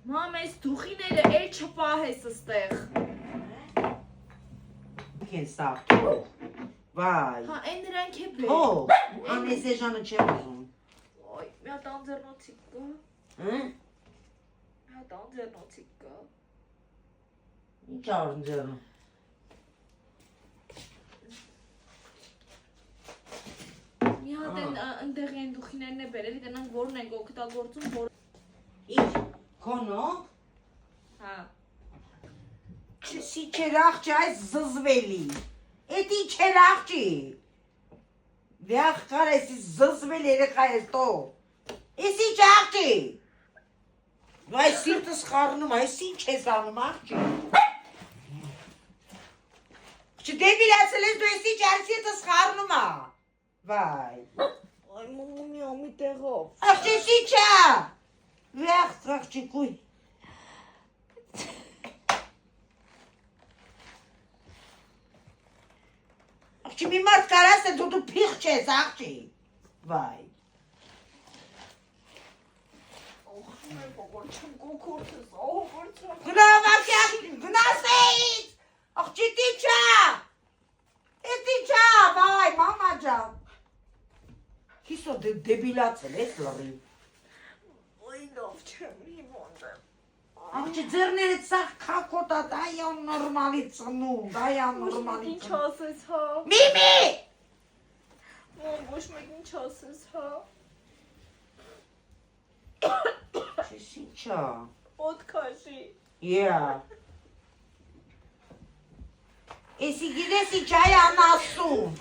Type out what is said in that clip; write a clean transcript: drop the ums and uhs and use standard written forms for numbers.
Մամ, այս դուխիները էլ չպահես ստեղ։ Քեն սա թող։ Վայ։ Հա, այն նրանք է բեր։ Թող։ Անես էժանը չեմ ուզում։ Ոյ, մի հատ անձեռնոցիկ կա։ Հը։ Մի հատ անձեռնոցիկ կա։ Ինչ արնձեռն։ Մի հատ ընդեղի են դուխիներն է բերել, գնանք որն ենք օգտագործում, որ Ինչ քոնո։ հա։ Չսի չերախճ այս զզվելի։ Էդ ինչ չերախճի։ Վյախ կար էսի զզվել երեխա ես տո։ Էս ինչ աղջի։ Վայ սիրտս խառնում, այս ինչ ես անում աղջի։ Չդեբիլացել ես դու ես ինչ այս սիրտս խառնում ա։ Վայ։ Այ մամի ամի տեղով։ Աղջի ես ինչ ա։ Վյախ աղջի կույ։ Աղջի մի մարդ կարաս է դու պիղ չես աղջի։ Վայ։ Ախում է բողոր չեմ կոքորդս, ահավոր չեմ։ Գնավակի աղջի, գնասեից։ Աղջի տիչա։ Էս տիչա, վայ, մամա ջան։ Կիսո դեբիլացել ես լռի։ Ոյ լավ չեմ, հիվանդ եմ։ Աղջի ձերներդ սաղ կակոտա, դայա նորմալի ծնունդ, դայա նորմալի Ինչ ծնունդ։ ասես, հա։ Միմի։ Մամ, ոչ մեկ ինչ ասես, հա։ Չես ինչա։ Ոտ քաշի։ Յա։ Էսի գիտես ինչ այ անասուն։